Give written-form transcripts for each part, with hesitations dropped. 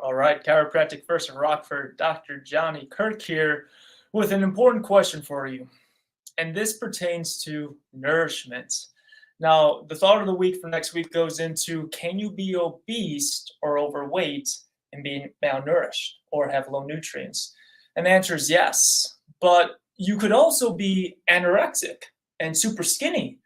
All right, chiropractic first of Rockford, Dr. Johnny Kirk here with an important question for you. And this pertains to nourishment. Now, the thought of the week for next week goes into, can you be obese or overweight and be malnourished or have low nutrients? And the answer is yes. But you could also be anorexic and super skinny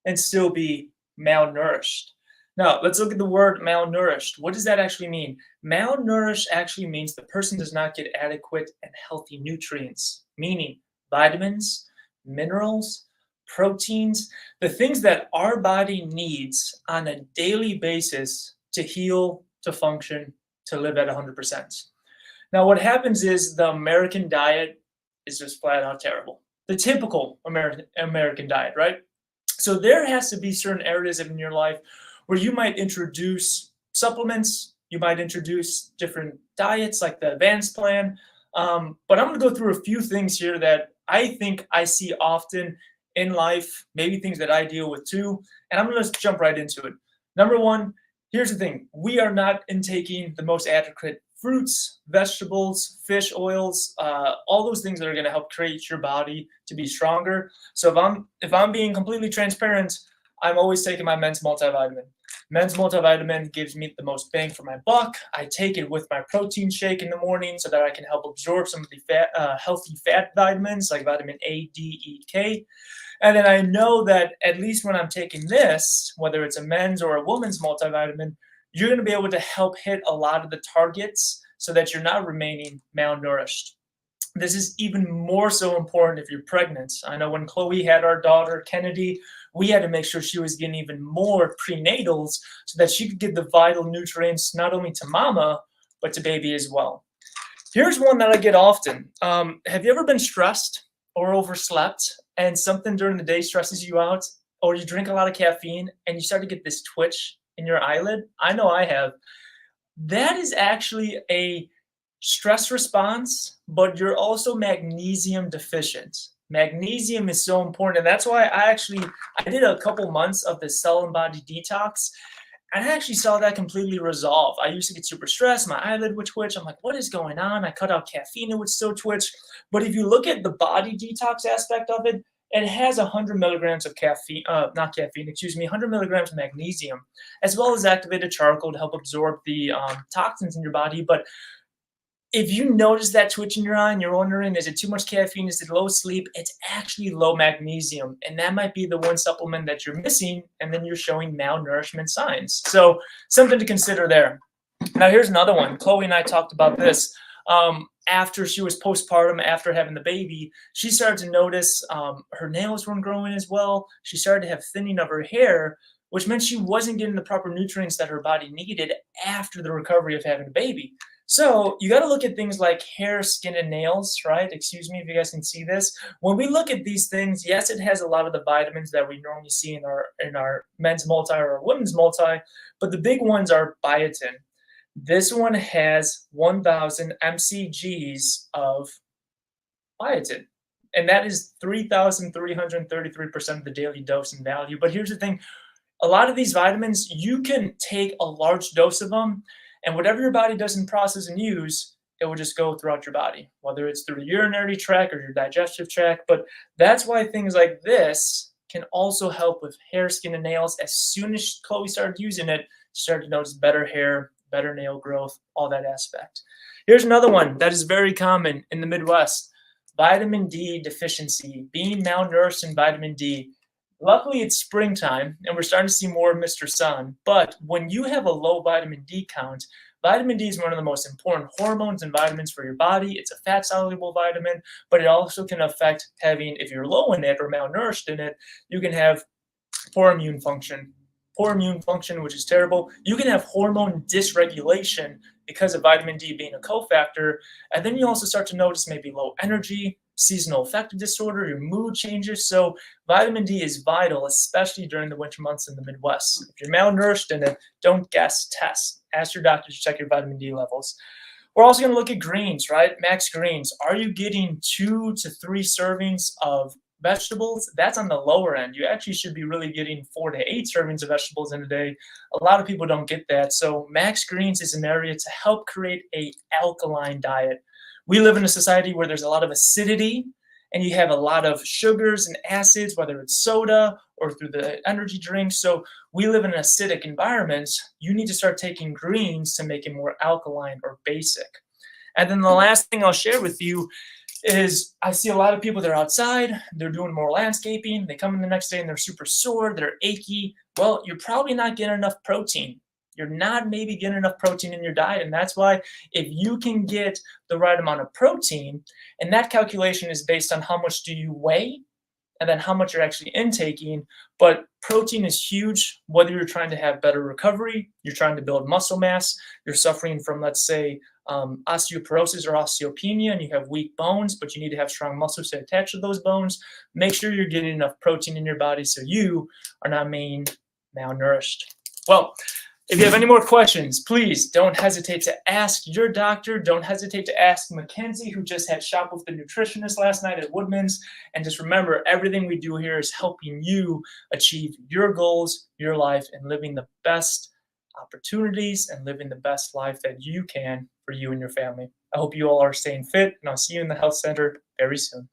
and still be malnourished. Now, let's look at the word malnourished. What does that actually mean? Malnourished actually means the person does not get adequate and healthy nutrients, meaning vitamins, minerals, proteins, the things that our body needs on a daily basis to heal, to function, to live at 100%. Now, what happens is the American diet is just flat out terrible. The typical American diet, right? So there has to be certain areas in your life where you might introduce supplements, you might introduce different diets like the advanced plan. But I'm going to go through a few things here that I think I see often in life, maybe things that I deal with too. And I'm going to jump right into it. Number one, here's the thing. We are not intaking the most adequate fruits, vegetables, fish oils, all those things that are going to help create your body to be stronger. So if I'm being completely transparent, I'm always taking my men's multivitamin. Men's multivitamin gives me the most bang for my buck. I take it with my protein shake in the morning so that I can help absorb some of the healthy fat vitamins like vitamin A, D, E, K. And then I know that at least when I'm taking this, whether it's a men's or a woman's multivitamin, you're going to be able to help hit a lot of the targets so that you're not remaining malnourished. This is even more so important if you're pregnant. I know when Chloe had our daughter, Kennedy, we had to make sure she was getting even more prenatals so that she could get the vital nutrients not only to mama, but to baby as well. Here's one that I get often. Have you ever been stressed or overslept and something during the day stresses you out, or you drink a lot of caffeine and you start to get this twitch in your eyelid? I know I have. That is actually a stress response, but you're also magnesium deficient. Magnesium is so important, and that's why I did a couple months of the cell and body detox, and I actually saw that completely resolve. I used to get super stressed, my eyelid would twitch. I'm like, what is going on? I cut out caffeine, it would still twitch. But if you look at the body detox aspect of it, it has 100 milligrams of caffeine, not caffeine, excuse me, 100 milligrams of magnesium, as well as activated charcoal to help absorb the toxins in your body. But if you notice that twitch in your eye and you're wondering, is it too much caffeine? Is it low sleep? It's actually low magnesium. And that might be the one supplement that you're missing. And then you're showing malnourishment signs. So something to consider there. Now, here's another one. Chloe and I talked about this. After she was postpartum, after having the baby, she started to notice her nails weren't growing as well. She started to have thinning of her hair, which meant she wasn't getting the proper nutrients that her body needed after the recovery of having a baby. So you got to look at things like hair, skin, and nails, right? Excuse me if you guys can see this. When we look at these things, yes, it has a lot of the vitamins that we normally see in our men's multi or women's multi, but the big ones are biotin. This one has 1,000 mcgs of biotin, and that is 3,333% of the daily dose and value. But here's the thing. A lot of these vitamins, you can take a large dose of them, and whatever your body doesn't process and use, it will just go throughout your body, whether it's through the urinary tract or your digestive tract. But that's why things like this can also help with hair, skin, and nails. As soon as Chloe started using it, she started to notice better hair, better nail growth, all that aspect. Here's another one that is very common in the Midwest: vitamin D deficiency, being malnourished in vitamin D. Luckily, it's springtime, and we're starting to see more of Mr. Sun. But when you have a low vitamin D count, vitamin D is one of the most important hormones and vitamins for your body. It's a fat-soluble vitamin, but it also can affect if you're low in it or malnourished in it, you can have poor immune function. Poor immune function, which is terrible. You can have hormone dysregulation because of vitamin D being a cofactor. And then you also start to notice maybe low energy, seasonal affective disorder, your mood changes. So vitamin D is vital, especially during the winter months in the Midwest. If you're malnourished in it, don't guess, test. Ask your doctor to check your vitamin D levels. We're also going to look at greens, right? Max greens. Are you getting 2 to 3 servings of vegetables, that's on the lower end. You actually should be really getting 4 to 8 servings of vegetables in a day. A lot of people don't get that. So max greens is an area to help create a alkaline diet. We live in a society where there's a lot of acidity and you have a lot of sugars and acids, whether it's soda or through the energy drinks. So we live in an acidic environment. You need to start taking greens to make it more alkaline or basic. And then the last thing I'll share with you is I see a lot of people, they're outside, they're doing more landscaping, they come in the next day and they're super sore, they're achy. Well, you're probably not getting enough protein. You're not maybe getting enough protein in your diet. And that's why if you can get the right amount of protein, and that calculation is based on how much do you weigh and then how much you're actually intaking. But protein is huge, whether you're trying to have better recovery, you're trying to build muscle mass, you're suffering from, let's say, osteoporosis or osteopenia, and you have weak bones, but you need to have strong muscles to attach to those bones. Make sure you're getting enough protein in your body so you are not being malnourished. Well, if you have any more questions, please don't hesitate to ask your doctor. Don't hesitate to ask Mackenzie, who just had shop with the nutritionist last night at Woodman's. And just remember, everything we do here is helping you achieve your goals, your life, and living the best opportunities and living the best life that you can for you and your family. I hope you all are staying fit, and I'll see you in the health center very soon.